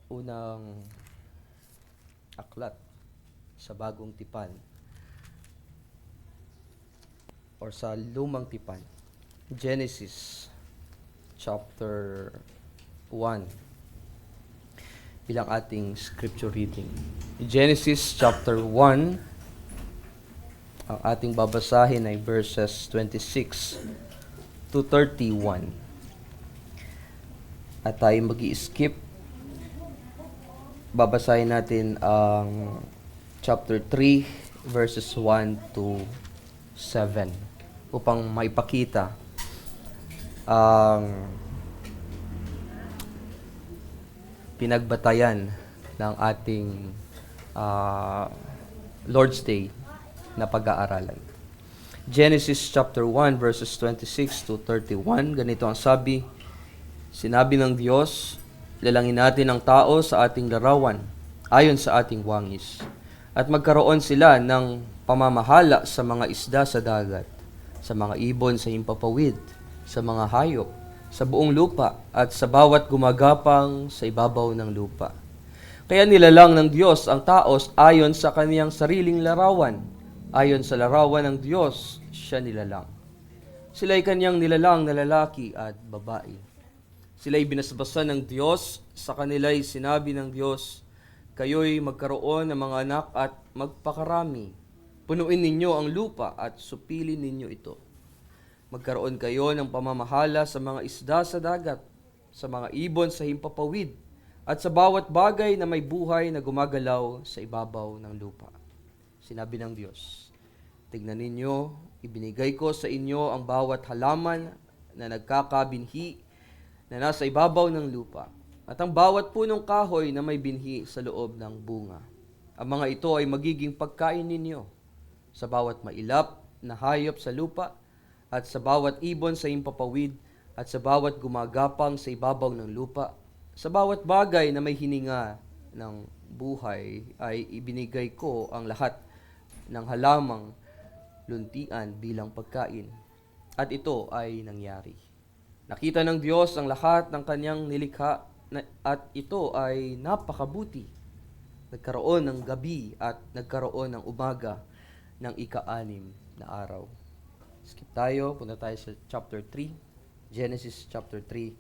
unang aklat sa Bagong Tipan or sa Lumang Tipan. Genesis chapter 1 bilang ating scripture reading. Genesis chapter 1, ang ating babasahin ay verses 26 to 31. At tayo mag-i-skip. Babasahin natin ang chapter 3 verses 1 to 7 upang maipakita ang pinagbatayan ng ating Lord's Day na pag-aaralan. Genesis chapter 1 verses 26 to 31, ganito ang sabi: Sinabi ng Diyos, lalangin natin ang tao sa ating larawan, ayon sa ating wangis, at magkaroon sila ng pamamahala sa mga isda sa dagat, sa mga ibon sa himpapawid, sa mga hayop, sa buong lupa, at sa bawat gumagapang sa ibabaw ng lupa. Kaya nilalang ng Diyos ang tao ayon sa kaniyang sariling larawan. Ayon sa larawan ng Diyos, siya nilalang. Sila'y kanyang nilalang na lalaki at babae. Sila'y binasbasan ng Diyos, sa kanila'y sinabi ng Diyos, kayo'y magkaroon ng mga anak at magpakarami. Punuin ninyo ang lupa at supilin ninyo ito. Magkaroon kayo ng pamamahala sa mga isda sa dagat, sa mga ibon sa himpapawid, at sa bawat bagay na may buhay na gumagalaw sa ibabaw ng lupa. Sinabi ng Diyos, tignan ninyo, ibinigay ko sa inyo ang bawat halaman na nagkakabinhi na nasa ibabaw ng lupa, at ang bawat punong kahoy na may binhi sa loob ng bunga. Ang mga ito ay magiging pagkain ninyo sa bawat mailap na hayop sa lupa, at sa bawat ibon sa himpapawid, at sa bawat gumagapang sa ibabaw ng lupa. Sa bawat bagay na may hininga ng buhay ay ibinigay ko ang lahat ng halamang luntian bilang pagkain. At ito ay nangyari. Nakita ng Diyos ang lahat ng kanyang nilikha at ito ay napakabuti. Nagkaroon ng gabi at nagkaroon ng umaga ng ika-6 na araw. Skip tayo, punta tayo sa chapter 3, Genesis chapter 3,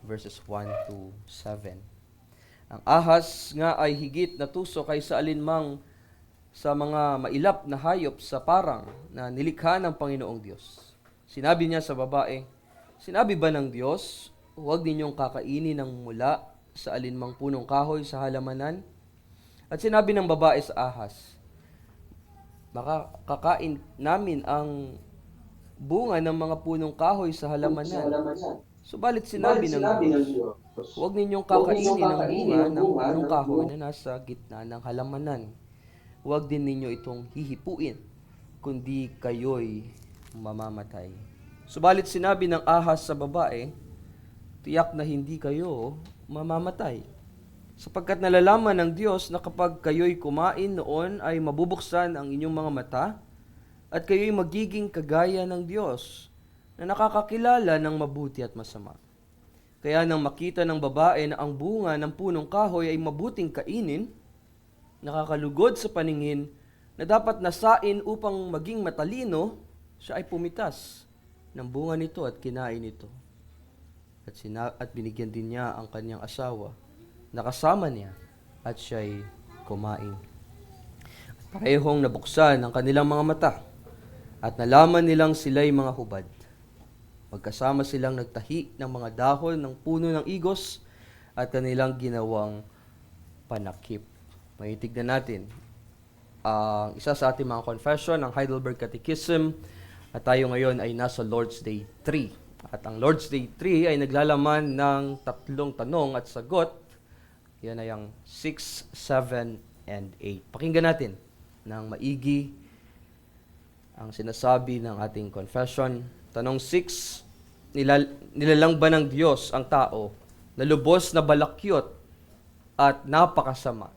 verses 1 to 7. Ang ahas nga ay higit na tuso kaysa alinmang sa mga mailap na hayop sa parang na nilikha ng Panginoong Diyos. Sinabi niya sa babae, sinabi ba ng Diyos, huwag ninyong kakainin ng mula sa alinmang punong kahoy sa halamanan? At sinabi ng babae sa ahas, makakakain namin ang bunga ng mga punong kahoy sa halamanan. Subalit sinabi ng Diyos, huwag ninyong kakainin ang bunga ng punong kahoy na nasa gitna ng halamanan. Huwag din ninyo itong hihipuin, kundi kayo'y mamamatay. Subalit sinabi ng ahas sa babae, tiyak na hindi kayo mamamatay. Sapagkat nalalaman ng Diyos na kapag kayo'y kumain noon ay mabubuksan ang inyong mga mata, at kayo'y magiging kagaya ng Diyos na nakakakilala ng mabuti at masama. Kaya nang makita ng babae na ang bunga ng punong kahoy ay mabuting kainin, nakakalugod sa paningin na dapat nasain upang maging matalino, siya ay pumitas ng bunga nito at kinain ito. At binigyan din niya ang kanyang asawa, nakasama niya, at siya'y kumain. At parehong nabuksan ang kanilang mga mata, at nalaman nilang sila'y mga hubad. Magkasama silang nagtahi ng mga dahon ng puno ng igos at kanilang ginawang panakip. Maitignan natin ang isa sa ating mga confession, ang Heidelberg Catechism, at tayo ngayon ay nasa Lord's Day 3. At ang Lord's Day 3 ay naglalaman ng 3 tanong at sagot. Yan ay ang 6, 7, and 8. Pakinggan natin ng maigi ang sinasabi ng ating confession. Tanong 6, nilalang ba ng Diyos ang tao na lubos na balakyot at napakasama?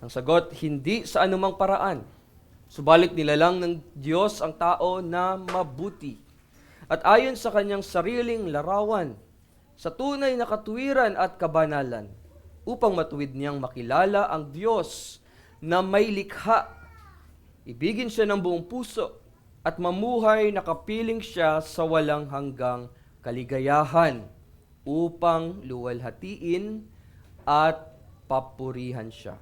Ang sagot, hindi sa anumang paraan. Subalit nilalang ng Diyos ang tao na mabuti at ayon sa kanyang sariling larawan, sa tunay na katuwiran at kabanalan. upang matuwid niyang makilala ang Diyos na may likha. Ibigin siya ng buong puso at mamuhay na kapiling siya sa walang hanggang kaligayahan upang luwalhatiin at papurihan siya.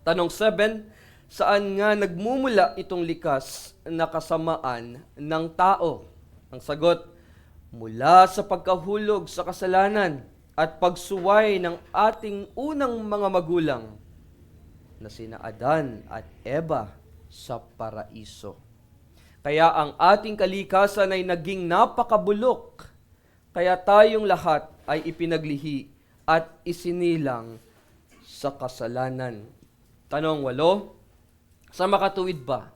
Tanong 7, saan nga nagmumula itong likas na kasamaan ng tao? Ang sagot, mula sa pagkahulog sa kasalanan at pagsuway ng ating unang mga magulang na sina Adan at Eva sa paraiso. Kaya ang ating kalikasan ay naging napakabulok, kaya tayong lahat ay ipinaglihi at isinilang sa kasalanan. Tanong 8, sa makatuwid ba?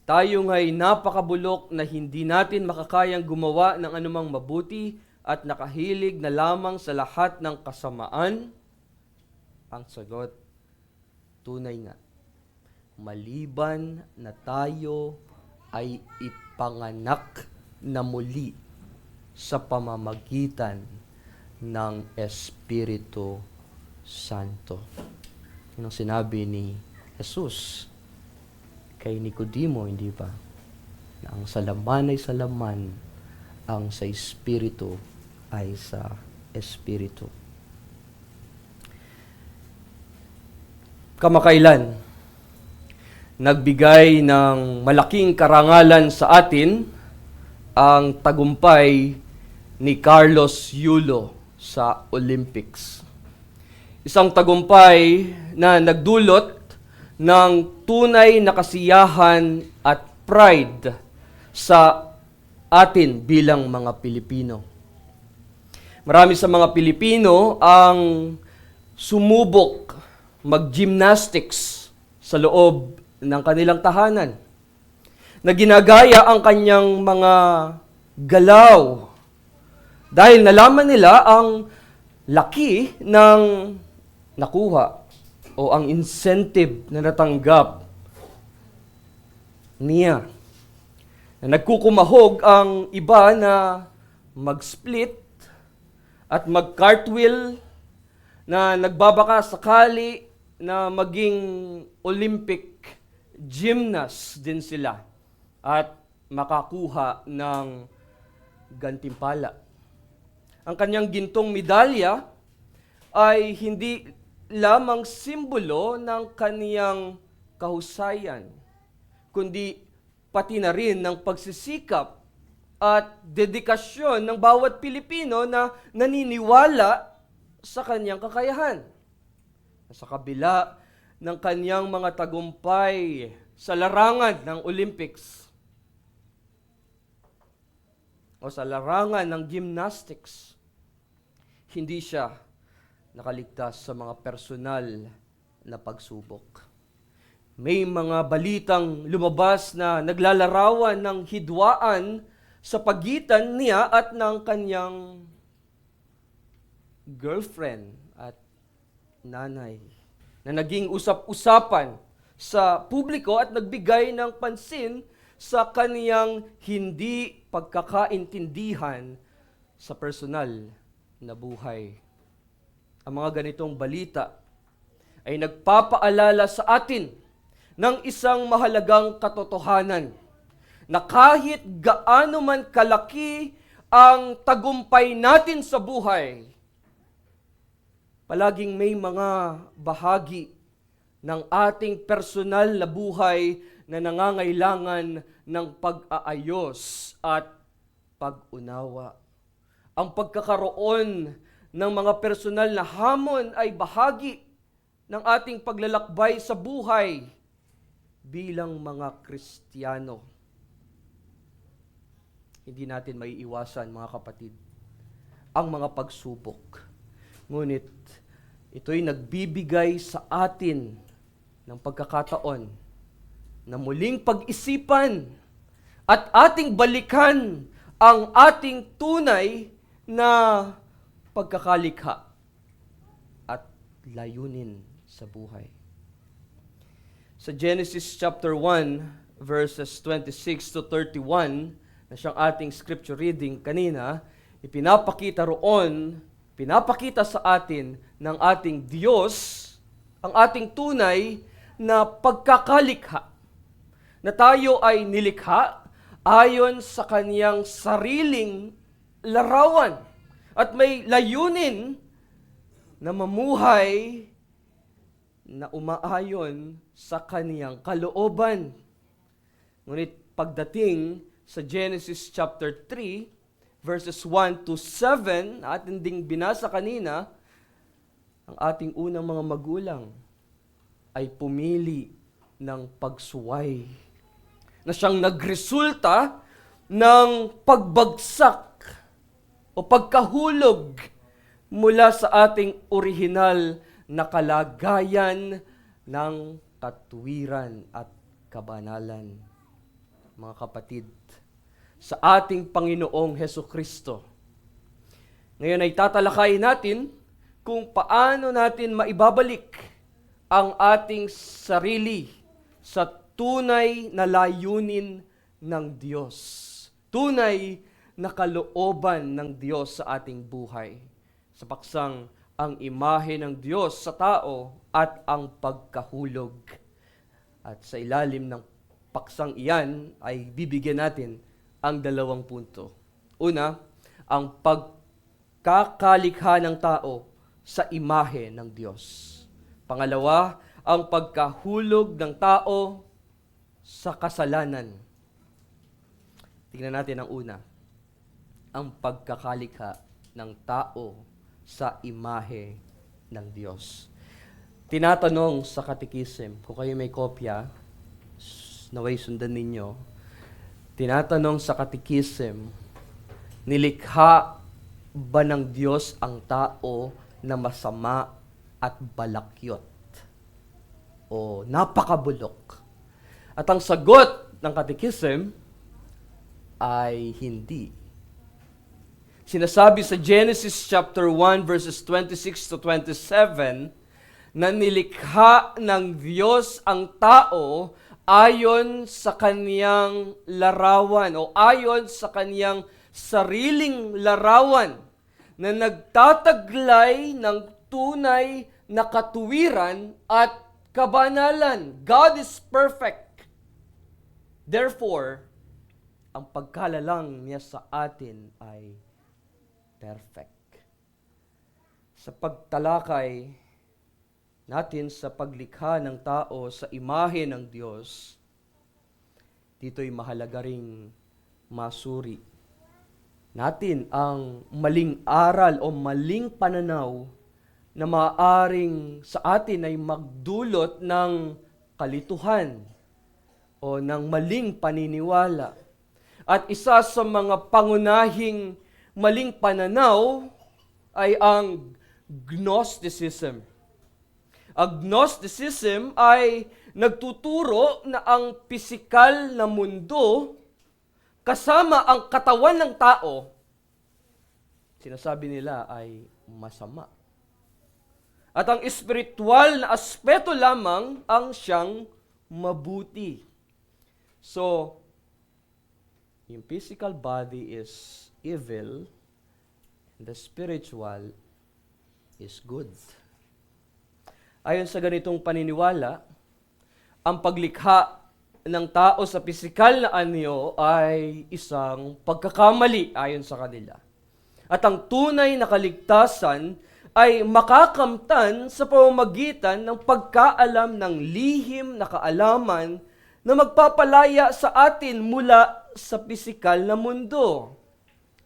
Tayo nga'y napakabulok na hindi natin makakayang gumawa ng anumang mabuti at nakahilig na lamang sa lahat ng kasamaan? Ang sagot, tunay nga. Maliban na tayo ay ipanganak na muli sa pamamagitan ng Espiritu Santo. Yun ang sinabi ni Jesus kay Nicodemo, hindi ba? Na ang sa laman ay sa laman, ang sa Espiritu ay sa Espiritu. Kamakailan, nagbigay ng malaking karangalan sa atin ang tagumpay ni Carlos Yulo sa Olympics. Isang tagumpay na nagdulot ng tunay na kasiyahan at pride sa atin bilang mga Pilipino. Marami sa mga Pilipino ang sumubok mag-gymnastics sa loob ng kanilang tahanan, na ginagaya ang kanyang mga galaw dahil nalaman nila ang laki ng nakuha o ang incentive na natanggap niya. Na nagkukumahog ang iba na mag-split at mag-cartwheel, na nagbabaka sakali na maging Olympic gymnast din sila at makakuha ng gantimpala. Ang kanyang gintong medalya ay hindi lamang simbolo ng kaniyang kahusayan, kundi pati na rin ng pagsisikap at dedikasyon ng bawat Pilipino na naniniwala sa kaniyang kakayahan. Sa kabila ng kaniyang mga tagumpay sa larangan ng Olympics o sa larangan ng gymnastics, hindi siya nakaligtas sa mga personal na pagsubok. May mga balitang lumabas na naglalarawan ng hidwaan sa pagitan niya at ng kanyang girlfriend at nanay, na naging usap-usapan sa publiko at nagbigay ng pansin sa kaniyang hindi pagkakaintindihan sa personal na buhay. Ang mga ganitong balita ay nagpapaalala sa atin ng isang mahalagang katotohanan, na kahit gaano man kalaki ang tagumpay natin sa buhay, palaging may mga bahagi ng ating personal na buhay na nangangailangan ng pag-aayos at pag-unawa. Ang pagkakaroon ng mga personal na hamon ay bahagi ng ating paglalakbay sa buhay bilang mga Kristiyano. Hindi natin maiiwasan, mga kapatid, ang mga pagsubok. Ngunit ito'y nagbibigay sa atin ng pagkakataon na muling pag-isipan at ating balikan ang ating tunay na pagkakalikha at layunin sa buhay. Sa Genesis chapter 1, verses 26 to 31, na siyang ating scripture reading kanina, ipinapakita roon Pinapakita sa atin ng ating Diyos ang ating tunay na pagkakalikha, na tayo ay nilikha ayon sa Kanyang sariling larawan at may layunin na mamuhay na umaayon sa Kaniyang kalooban. Ngunit pagdating sa Genesis chapter 3, verses 1 to 7, atin ding binasa kanina, ang ating unang mga magulang ay pumili ng pagsuway na siyang nagresulta ng pagbagsak o pagkahulog mula sa ating orihinal na kalagayan ng katuwiran at kabanalan. Mga kapatid, sa ating Panginoong Hesukristo, ngayon ay tatalakayin natin kung paano natin maibabalik ang ating sarili sa tunay na layunin ng Diyos. Tunay na kalooban ng Diyos sa ating buhay. Sa paksang ang imahe ng Diyos sa tao at ang pagkahulog. At sa ilalim ng paksang iyan ay bibigyan natin ang dalawang punto. Una, ang pagkakalikha ng tao sa imahe ng Diyos. Pangalawa, ang pagkahulog ng tao sa kasalanan. Tingnan natin ang una. Ang pagkakalikha ng tao sa imahe ng Diyos. Tinatanong sa Catechism, kung kayo may kopya, naway sundan ninyo, tinatanong sa Catechism, nilikha ba ng Diyos ang tao na masama at balakyot o napakabulok? At ang sagot ng Catechism ay hindi. Sinasabi sa Genesis chapter 1 verses 26 to 27 na nilikha ng Diyos ang tao ayon sa kaniyang larawan o ayon sa kaniyang sariling larawan na nagtataglay ng tunay na katuwiran at kabanalan. God is perfect. Therefore, ang pagkalalang niya sa atin ay perfect. Sa pagtalakay natin sa paglikha ng tao sa imahe ng Diyos, dito'y mahalaga ring masuri natin ang maling aral o maling pananaw na maaaring sa atin ay magdulot ng kalituhan o ng maling paniniwala. At isa sa mga pangunahing maling pananaw ay ang Gnosticism. Ang Gnosticism ay nagtuturo na ang pisikal na mundo kasama ang katawan ng tao, sinasabi nila ay masama. At ang espiritual na aspeto lamang ang siyang mabuti. So, yung physical body is evil, and the spiritual is good. Ayon sa ganitong paniniwala, ang paglikha ng tao sa pisikal na anyo ay isang pagkakamali ayon sa kanila. At ang tunay na kaligtasan ay makakamtan sa pamamagitan ng pagkaalam ng lihim na kaalaman na magpapalaya sa atin mula sa pisikal na mundo.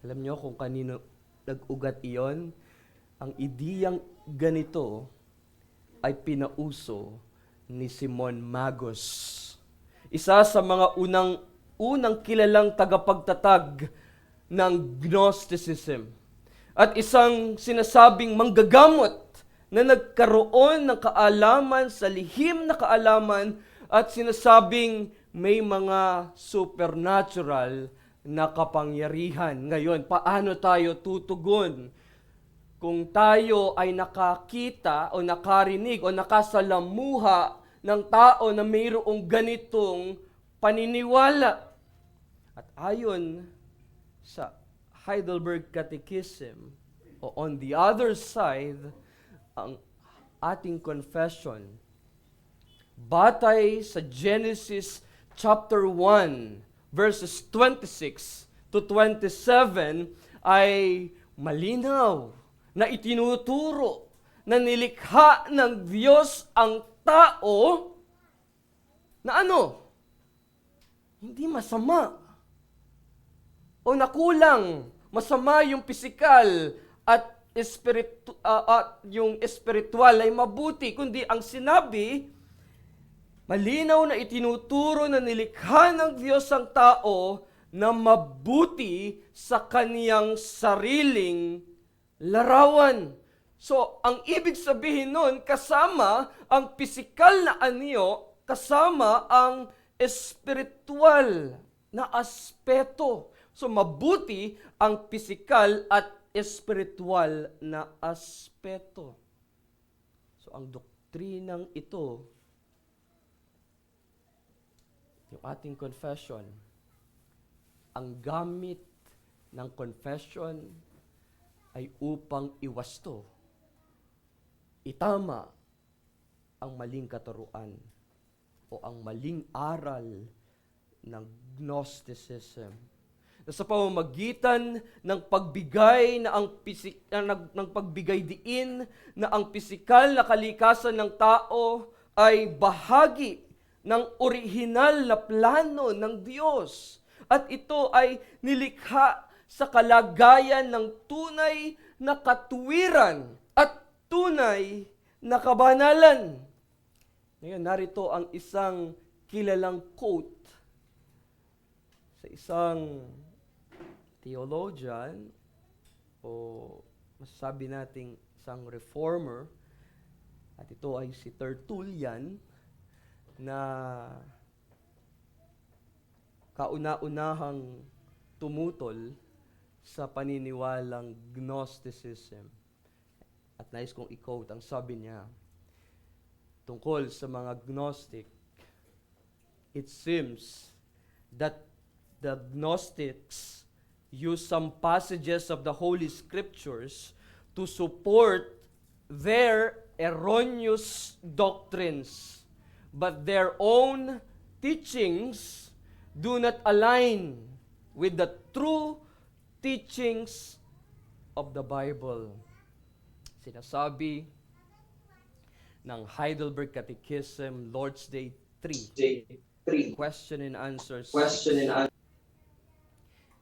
Alam niyo kung kanino nag-ugat iyon? Ang ideyang ganito ay pinauso ni Simon Magus. Isa sa mga unang kilalang tagapagtatag ng Gnosticism. At isang sinasabing manggagamot na nagkaroon ng kaalaman sa lihim na kaalaman at sinasabing may mga supernatural na kapangyarihan. Ngayon, paano tayo tutugon kung tayo ay nakakita o nakarinig o nakasalamuha ng tao na mayroong ganitong paniniwala? At ayon sa Heidelberg Catechism, O on the other side, ang ating confession, batay sa Genesis chapter 1, verses 26 to 27, ay malinaw na itinuturo na nilikha ng Diyos ang tao na ano? Hindi masama. O nakulang, masama yung pisikal at yung espiritual ay mabuti. Kundi ang sinabi, malinaw na itinuturo na nilikha ng Diyos ang tao na mabuti sa kaniyang sariling larawan. So, ang ibig sabihin nun, kasama ang pisikal na anyo, kasama ang espiritual na aspeto. So, mabuti ang pisikal at espiritual na aspeto. So, ang doktrinang ito, yung ating confession, ang gamit ng confession ay upang iwasto, itama ang maling katuruan o ang maling aral ng Gnosticism. Na sa pamamagitan ng pagbigay ng pagbigay diin na ang pisikal na kalikasan ng tao ay bahagi ng orihinal na plano ng Diyos. At ito ay nilikha sa kalagayan ng tunay na katuwiran at tunay na kabanalan. Ngayon, narito ang isang kilalang quote sa isang theologian o masasabi nating isang reformer, at ito ay si Tertullian, na kauna-unahang tumutol sa paniniwalang Gnosticism. At nais kong i-quote ang sabi niya tungkol sa mga Gnostic. It seems that the Gnostics use some passages of the Holy Scriptures to support their erroneous doctrines, but their own teachings do not align with the true teachings of the Bible. Sinasabi ng Heidelberg Catechism, Lord's Day 3, Question and Answers.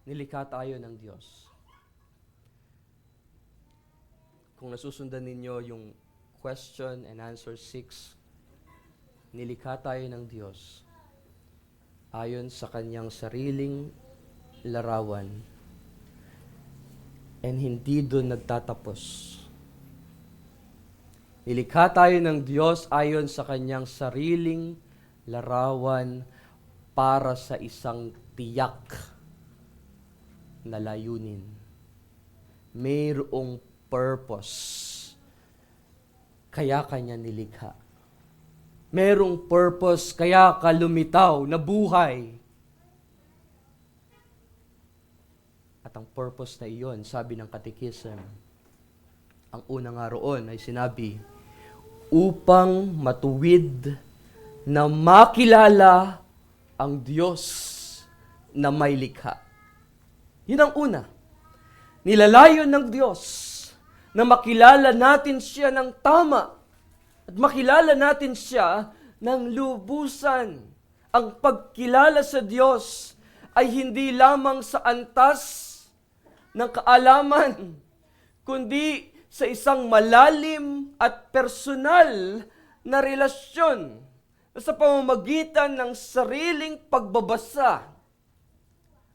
Nilikha tayo ng Diyos. Kung nasusundan ninyo yung Question and Answer 6, nilikha tayo ng Diyos ayon sa kanyang sariling larawan. And hindi doon nagtatapos. Nilikha tayo ng Diyos ayon sa kanyang sariling larawan para sa isang tiyak na layunin. Mayroong purpose. Kaya kanya nilikha. Merong purpose, kaya ka lumitaw na buhay. At ang purpose na iyon, sabi ng Catechism, ang una nga roon ay sinabi, upang matuwid na makilala ang Diyos na may likha. Yun ang una. Nilalayon ng Diyos na makilala natin siya ng tama at makilala natin siya ng lubusan. Ang pagkilala sa Diyos ay hindi lamang sa antas ng kaalaman, kundi sa isang malalim at personal na relasyon sa pamamagitan ng sariling pagbabasa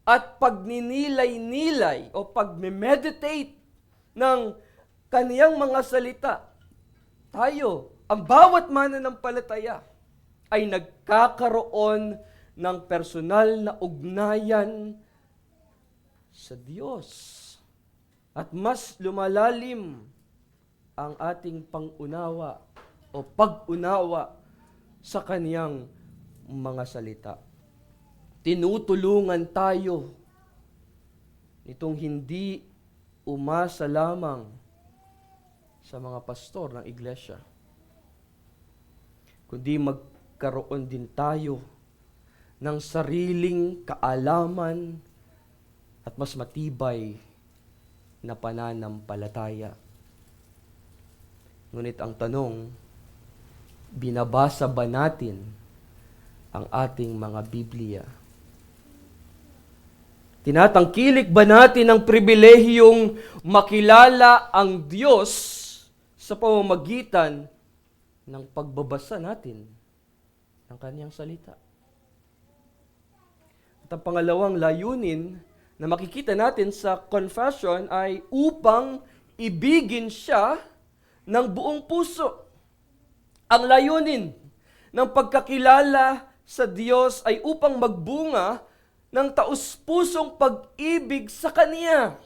at pagninilay-nilay o pagme-meditate ng kaniyang mga salita. Tayo, ang bawat mananampalataya ay nagkakaroon ng personal na ugnayan sa Diyos. At mas lumalalim ang ating pangunawa o pag-unawa sa kaniyang mga salita. Tinutulungan tayo nitong hindi umasa lamang sa mga pastor ng iglesia, kundi magkaroon din tayo ng sariling kaalaman at mas matibay na pananampalataya. Ngunit ang tanong, binabasa ba natin ang ating mga Biblia? Tinatangkilik ba natin ang pribilehiyong makilala ang Diyos sa pamamagitan ng pagbabasa natin ng Kanyang salita? At ang pangalawang layunin na makikita natin sa confession ay upang ibigin siya ng buong puso. Ang layunin ng pagkakilala sa Diyos ay upang magbunga ng taus-pusong pag-ibig sa Kanya.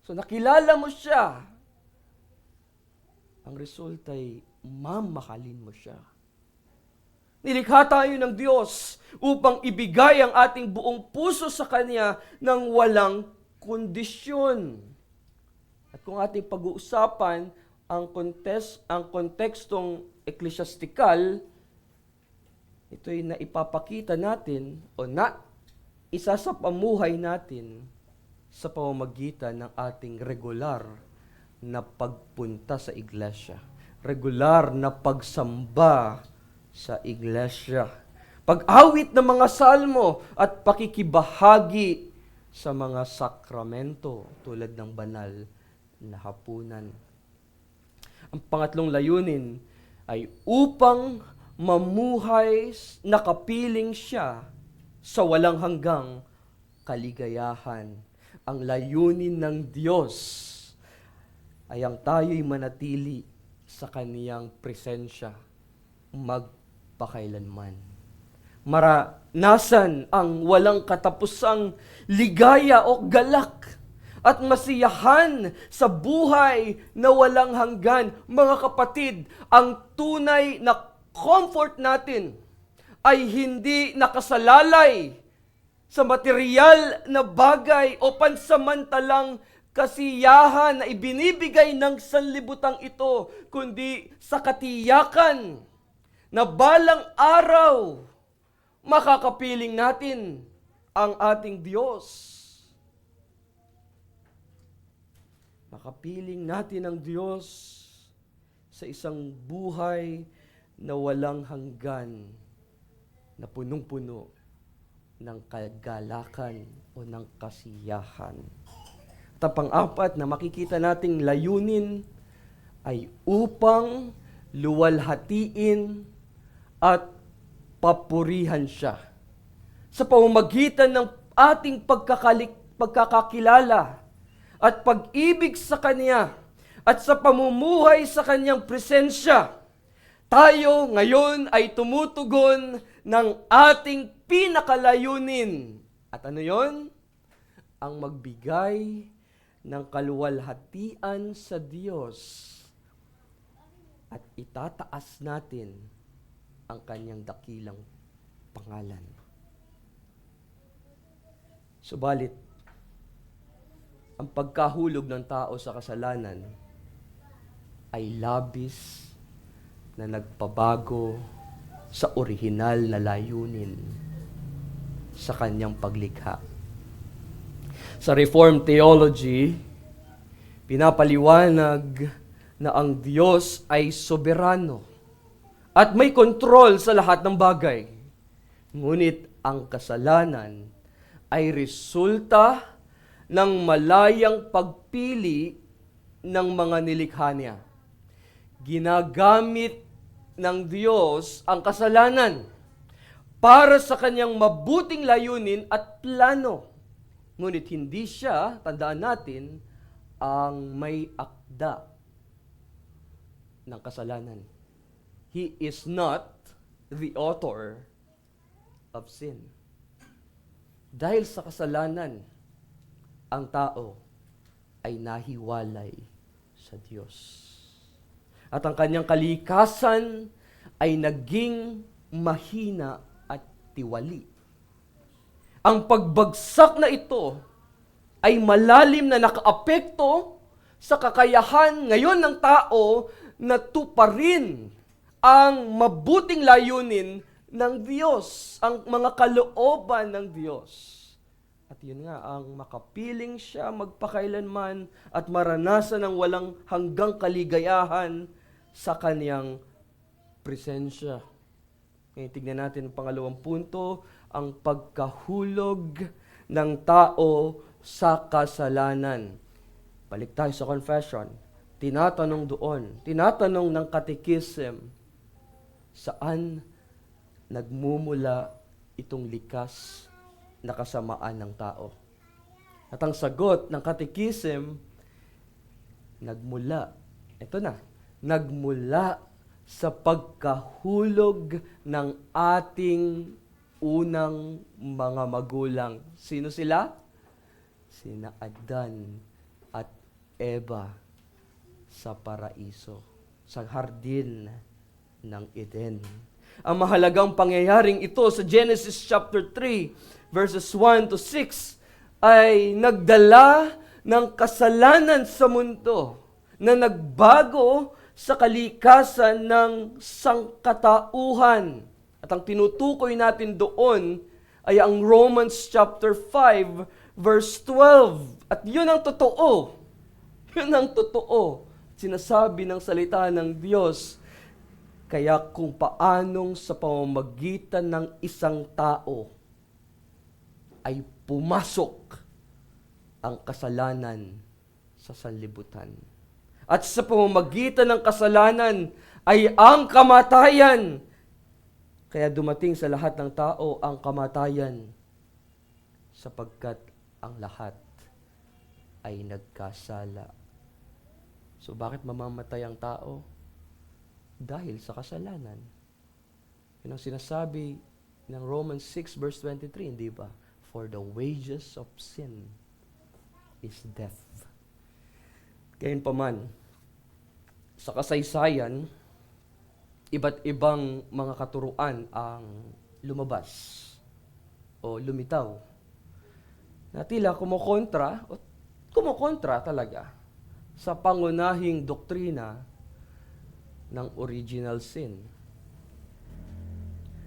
So nakilala mo siya. Ang resulta ay mamahalin mo siya. Nilikha tayo ng Diyos upang ibigay ang ating buong puso sa Kanya ng walang kondisyon. At kung ating pag-uusapan ang kontekstong eklesyastikal, ito'y naipapakita natin o isa sa pamuhay natin sa pamamagitan ng ating regular na pagpunta sa iglesia. Regular na pagsamba sa iglesia. Pag-awit ng mga salmo at pakikibahagi sa mga sakramento tulad ng banal na hapunan. Ang pangatlong layunin ay upang mamuhay nakapiling siya sa walang hanggang kaligayahan. Ang layunin ng Diyos ay ang tayo'y manatili sa Kaniyang presensya magpakailanman. Maranasan ang walang katapusang ligaya o galak at masiyahan sa buhay na walang hanggan. Mga kapatid, ang tunay na comfort natin ay hindi nakasalalay sa material na bagay o pansamantalang kasiyahan na ibinibigay ng sanlibutang ito, kundi sa katiyakan na balang araw makakapiling natin ang ating Diyos. Makapiling natin ang Diyos sa isang buhay na walang hanggan, na punong-puno ng kagalakan o ng kasiyahan. At ang pang-apat na makikita nating layunin ay upang luwalhatiin at papurihan siya. Sa pamamagitan ng ating pagkakakilala at pag-ibig sa Kanya at sa pamumuhay sa Kanyang presensya, tayo ngayon ay tumutugon ng ating pinakalayunin. At ano yon? Ang magbigay ng kaluwalhatian sa Diyos at itataas natin ang Kanyang dakilang pangalan. Subalit, ang pagkahulog ng tao sa kasalanan ay labis na nagpabago sa orihinal na layunin sa kanyang paglikha. Sa Reformed Theology, pinapaliwanag na ang Diyos ay soberano at may kontrol sa lahat ng bagay. Ngunit ang kasalanan ay resulta ng malayang pagpili ng mga nilikha niya. Ginagamit ng Diyos ang kasalanan para sa kanyang mabuting layunin at plano. Ngunit hindi siya, tandaan natin, ang may akda ng kasalanan. He is not the author of sin. Dahil sa kasalanan, ang tao ay nahiwalay sa Diyos. At ang kanyang kalikasan ay naging mahina at tiwali. Ang pagbagsak na ito ay malalim na nakaapekto sa kakayahan ngayon ng tao na tuparin ang mabuting layunin ng Diyos, ang mga kalooban ng Diyos. At yun nga, ang makapiling siya magpakailanman at maranasan ng walang hanggang kaligayahan sa kaniyang presensya. Ngayon, tignan natin ang pangalawang punto, ang pagkahulog ng tao sa kasalanan. Balik tayo sa confession. Tinatanong ng catechism, saan nagmumula itong likas na kasamaan ng tao? At ang sagot ng catechism, nagmula sa pagkahulog ng ating unang mga magulang. Sino sila? Sina Adan at Eva sa paraiso, sa hardin ng Eden. Ang mahalagang pangyayaring ito sa Genesis chapter 3, verses 1 to 6, ay nagdala ng kasalanan sa mundo na nagbago sa kalikasan ng sangkatauhan. At ang tinutukoy natin doon ay ang Romans chapter 5, verse 12. At yun ang totoo. Yun ang totoo. Sinasabi ng salita ng Diyos. Kaya kung paanong sa pamamagitan ng isang tao ay pumasok ang kasalanan sa sanlibutan. At sa pamamagitan ng kasalanan ay ang kamatayan. Kaya dumating sa lahat ng tao ang kamatayan sapagkat ang lahat ay nagkasala. So bakit mamamatay ang tao? Dahil sa kasalanan. Yun ang sinasabi ng Romans 6 verse 23, hindi ba? For the wages of sin is death. Gayunpaman, sa kasaysayan, iba't ibang mga katuruan ang lumabas o lumitaw na tila kumukontra talaga sa pangunahing doktrina ng original sin,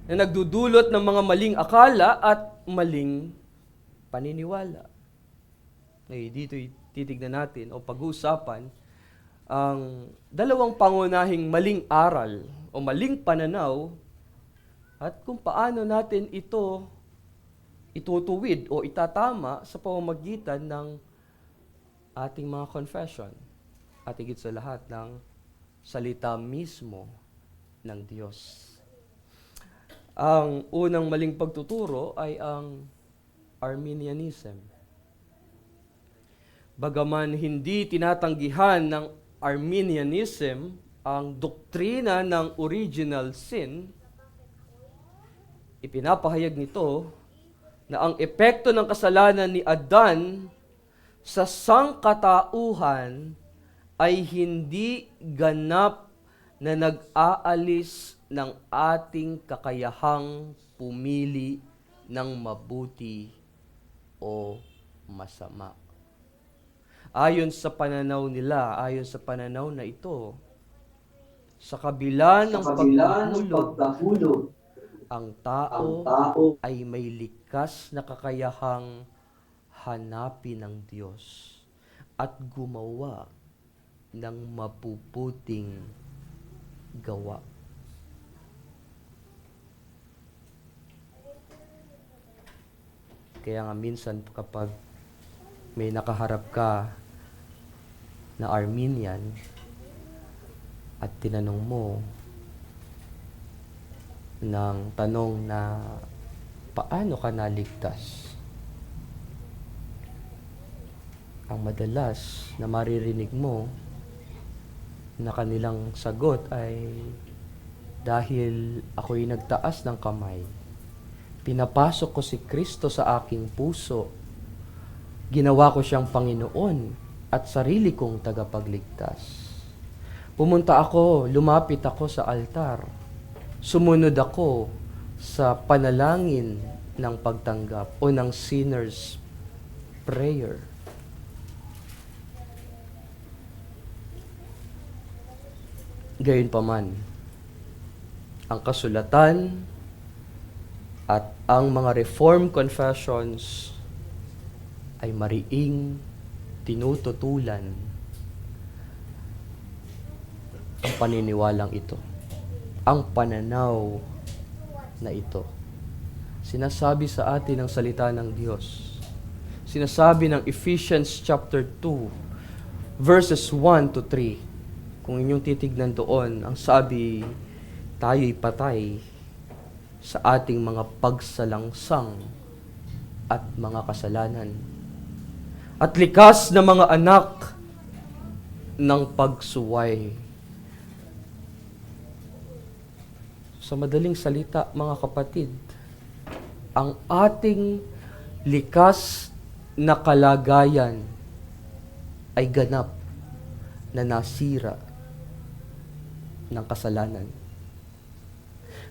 na nagdudulot ng mga maling akala at maling paniniwala. Ngayon, dito titignan natin o pag-uusapan ang dalawang pangunahing maling aral o maling pananaw at kung paano natin ito itutuwid o itatama sa pamamagitan ng ating mga confession at higit sa lahat ng salita mismo ng Diyos. Ang unang maling pagtuturo ay ang Arminianism. Bagaman hindi tinatanggihan ng Arminianism ang doktrina ng original sin, ipinapahayag nito na ang epekto ng kasalanan ni Adan sa sangkatauhan ay hindi ganap na nag-aalis ng ating kakayahang pumili ng mabuti o masama. Ayon sa pananaw nila, ayon sa pananaw na ito, sa kabila ng pagkahulog, ang tao ay may likas na kakayahang hanapin ng Diyos at gumawa ng mabubuting gawa. Kaya nga minsan kapag may nakaharap ka na Arminian at tinanong mo ng tanong na paano ka naligtas? Ang madalas na maririnig mo na kanilang sagot ay dahil ako'y nagtaas ng kamay, pinapasok ko si Kristo sa aking puso, ginawa ko siyang Panginoon at sarili kong tagapagligtas. Pumunta ako, lumapit ako sa altar, sumunod ako sa panalangin ng pagtanggap o ng sinner's prayer. Gayunpaman, ang kasulatan at ang mga Reformed confessions ay mariing tinututulan ang paniniwalang ito, ang pananaw na ito. Sinasabi sa atin ng salita ng Diyos. Sinasabi ng Ephesians chapter 2, verses 1 to 3. Kung inyong titignan doon, ang sabi, tayo'y patay sa ating mga pagsalangsang at mga kasalanan. At likas na mga anak ng pagsuway. Sa madaling salita, mga kapatid, ang ating likas na kalagayan ay ganap na nasira ng kasalanan.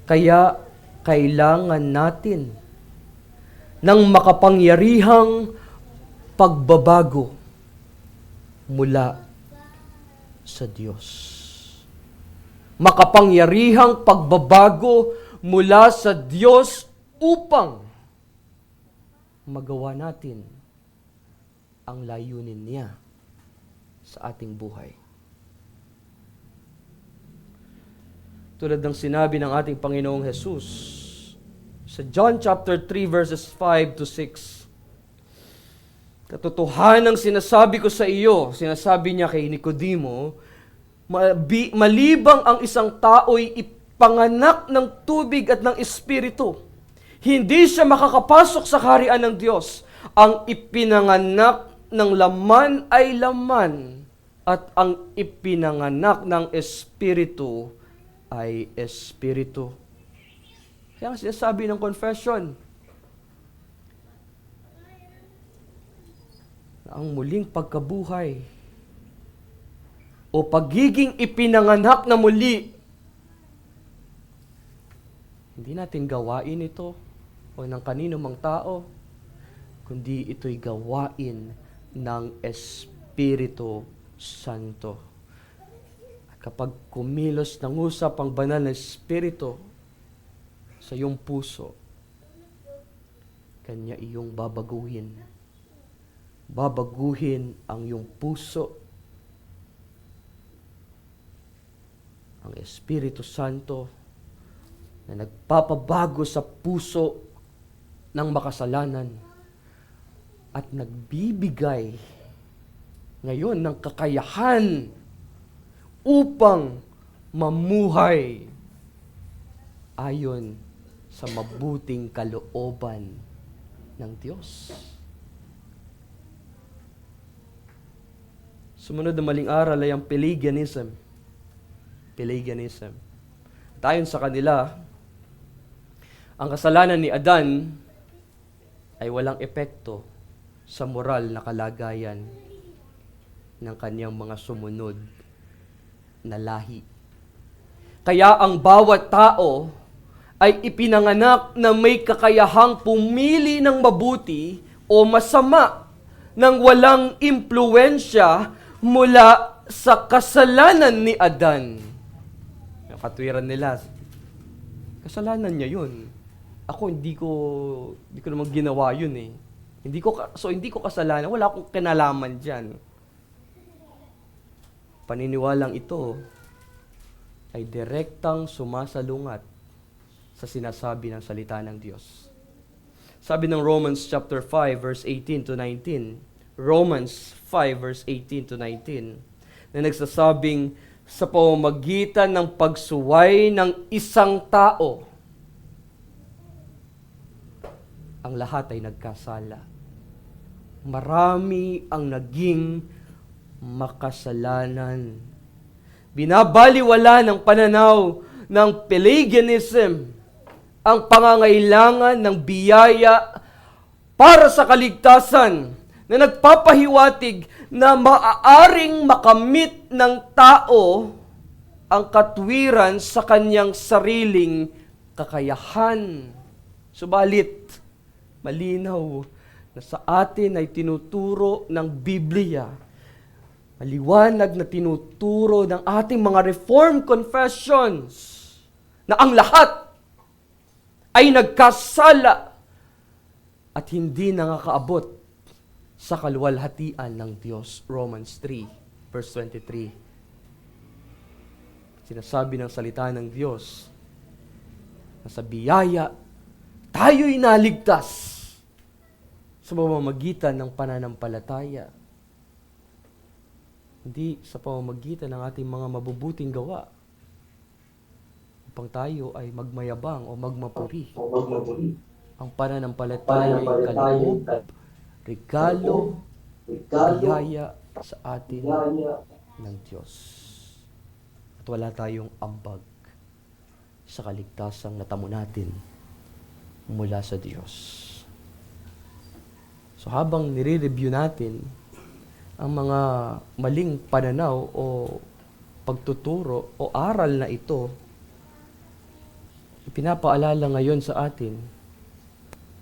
Kaya kailangan natin ng makapangyarihang pagbabago mula sa Diyos. Makapangyarihang pagbabago mula sa Diyos upang magawa natin ang layunin niya sa ating buhay. Tulad ng sinabi ng ating Panginoong Hesus sa John chapter 3 verses 5 to 6. Katotohanang sinasabi ko sa iyo, sinasabi niya kay Nicodemo, malibang ang isang tao'y ipanganak ng tubig at ng Espiritu, hindi siya makakapasok sa kaharian ng Diyos. Ang ipinanganak ng laman ay laman, at ang ipinanganak ng Espiritu ay Espiritu. Kaya sinasabi ng confession, na ang muling pagkabuhay o pagiging ipinanganak na muli, hindi natin gawain ito o ng kanino mang tao, kundi ito'y gawain ng Espiritu Santo. Kapag kumilos ng usap ang banal na Espiritu sa iyong puso, kanya iyong babaguhin. Babaguhin ang iyong puso. Ang Espiritu Santo na nagpapabago sa puso ng makasalanan at nagbibigay ngayon ng kakayahan upang mamuhay ayon sa mabuting kalooban ng Diyos. Sumunod na maling aral ay ang Pelagianism. Pelagianism. Ayon sa kanila, ang kasalanan ni Adan ay walang epekto sa moral na kalagayan ng kanyang mga sumunod na lahi. Kaya ang bawat tao ay ipinanganak na may kakayahang pumili ng mabuti o masama nang walang impluwensya mula sa kasalanan ni Adan. Yung katwiran nila, kasalanan niya yun. Ako hindi ko naman ginawa yun eh. Hindi ko kasalanan, wala akong kinalaman diyan. Paniniwalang ito ay direktang sumasalungat sa sinasabi ng salita ng Diyos. Sabi ng Romans chapter 5 verse 18 to 19, Romans 5 verse 18 to 19, na nagsasabing sa pamamagitan ng pagsuway ng isang tao, ang lahat ay nagkasala. Marami ang naging makasalanan. Binabaliwala ng pananaw ng Pelagianism ang pangangailangan ng biyaya para sa kaligtasan na nagpapahiwatig na maaaring makamit ng tao ang katwiran sa kanyang sariling kakayahan. Subalit, malinaw na sa atin ay tinuturo ng Biblia Maliwanag na tinuturo ng ating mga Reformed confessions na ang lahat ay nagkasala at hindi nakakaabot sa kaluwalhatian ng Diyos. Romans 3, verse 23. Sinasabi ng salita ng Diyos na sa biyaya, tayo'y naligtas sa pamamagitan ng pananampalataya. Hindi sa pamamagitan ng ating mga mabubuting gawa upang tayo ay magmayabang o magmapuri. Ang pananampalataya ay kaloob, regalo, biyaya sa atin ng Diyos. At wala tayong ambag sa kaligtasang natamo natin mula sa Diyos. So habang nire-review natin ang mga maling pananaw o pagtuturo o aral na ito, ipinapaalala ngayon sa atin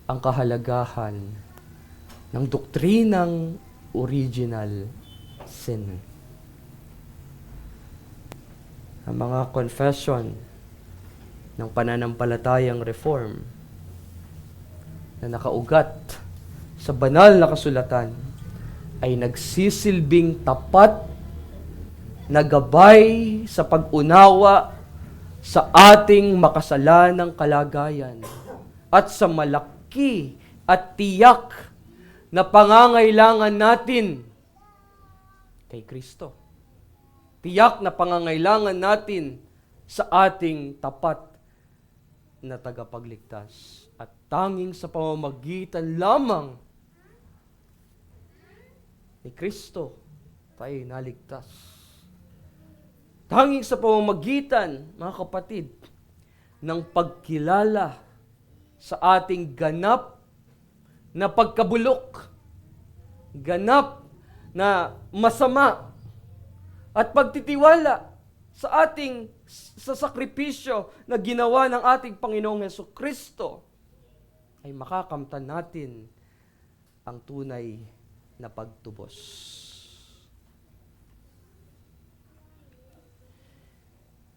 ang kahalagahan ng doktrinang original sin. Ang mga confession ng pananampalatayang reform na nakaugat sa banal na kasulatan ay nagsisilbing tapat na gabay sa pag-unawa sa ating makasalanang kalagayan at sa malaki at tiyak na pangangailangan natin kay Kristo. Tiyak na pangangailangan natin sa ating tapat na tagapagligtas at tanging sa pamamagitan lamang ni Kristo tayo naligtas. Tanging sa pamamagitan, mga kapatid, ng pagkilala sa ating ganap na pagkabulok, ganap na masama, at pagtitiwala sa sakripisyo na ginawa ng ating Panginoong Hesukristo, ay makakamtan natin ang tunay na pagtubos.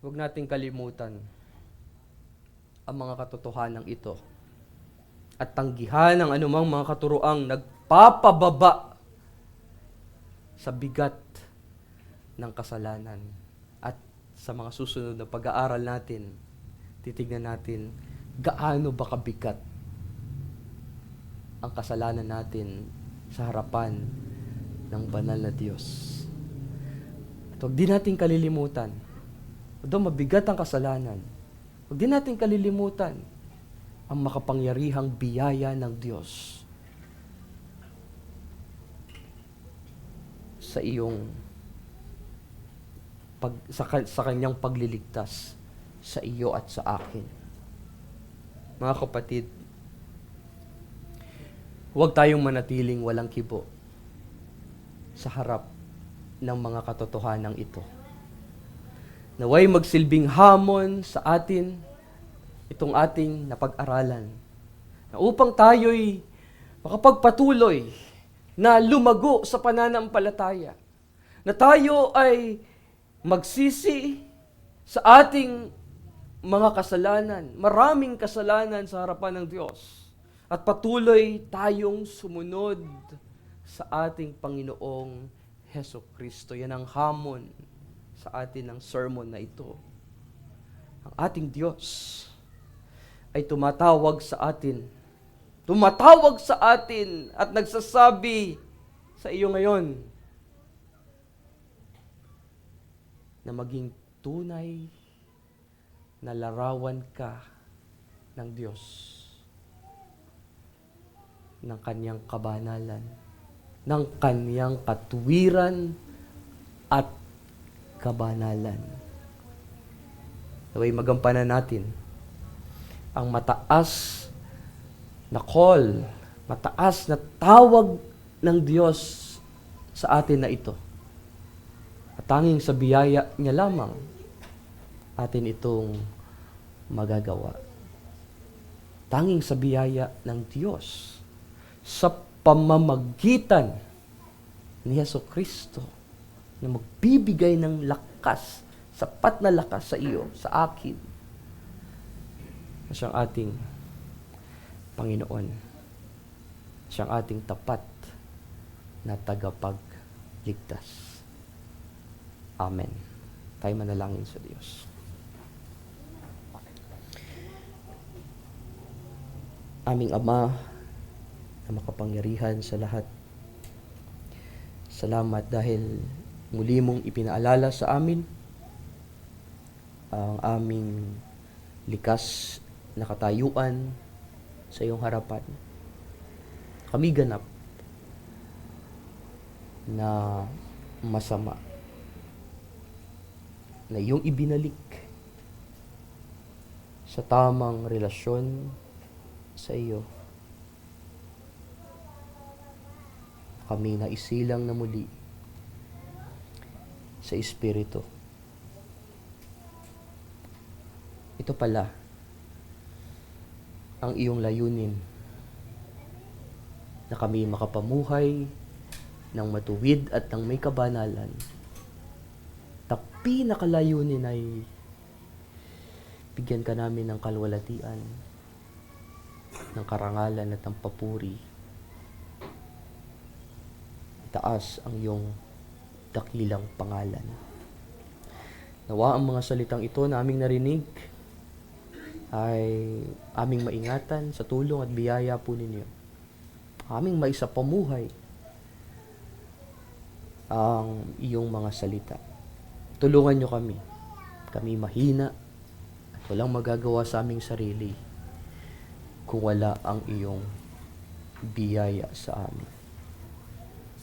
Huwag nating kalimutan ang mga katotohanan ito at tanggihan ang anumang mga katuroang nagpapababa sa bigat ng kasalanan. At sa mga susunod na pag-aaral natin, titignan natin gaano ba kabigat ang kasalanan natin sa harapan ng banal na Diyos. At huwag din natin kalilimutan, although mabigat ang kasalanan, huwag din natin kalilimutan ang makapangyarihang biyaya ng Diyos sa iyong sa kanyang pagliligtas sa iyo at sa akin. Mga kapatid, huwag tayong manatiling walang kibo sa harap ng mga katotohanan ito. Naway magsilbing hamon sa atin itong ating napag-aralan, na upang tayo'y makapagpatuloy na lumago sa pananampalataya, na tayo ay magsisi sa ating mga kasalanan, maraming kasalanan sa harapan ng Diyos, at patuloy tayong sumunod sa ating Panginoong Hesukristo. Yan ang hamon sa atin ng sermon na ito. Ang ating Diyos ay tumatawag sa atin at nagsasabi sa iyo ngayon na maging tunay na larawan ka ng Diyos, ng kanyang kabanalan, ng kanyang katuwiran at kabanalan. Naway magampanan natin ang mataas na call, mataas na tawag ng Diyos sa atin na ito. At tanging sa biyaya niya lamang atin itong magagawa. Tanging sa biyaya ng Diyos sa pamamagitan ni Hesukristo na magbibigay ng lakas, sapat na lakas sa iyo, sa akin, na siyang ating Panginoon. Siyang ating tapat na tagapagligtas. Amen. Tayo manalangin sa Diyos. Aming Ama na makapangyarihan sa lahat, salamat dahil muli mong ipinaalala sa amin ang aming likas na katayuan sa iyong harapan. Kami ganap na masama na iyong ibinalik sa tamang relasyon sa iyo. Kami na isilang na muli sa Espiritu. Ito pala ang iyong layunin, na kami makapamuhay ng matuwid at ng may kabanalan. Pinakalayunin ay bigyan ka namin ng kalwalatian, ng karangalan at ng papuri. Itaas ang iyong dakilang pangalan. Nawa ang mga salitang ito na aming narinig ay aming maingatan sa tulong at biyaya po ninyo. Aming maisapamuhay ang iyong mga salita. Tulungan nyo kami. Kami mahina at walang magagawa sa aming sarili kung wala ang iyong biyaya sa amin.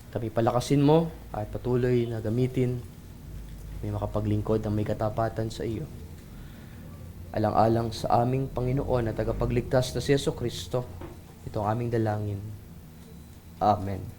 Kami palakasin mo at patuloy na gamitin, may makapaglingkod ng may katapatan sa iyo. Alang-alang sa aming Panginoon at tagapagligtas na si Jesucristo, ito ang aming dalangin. Amen.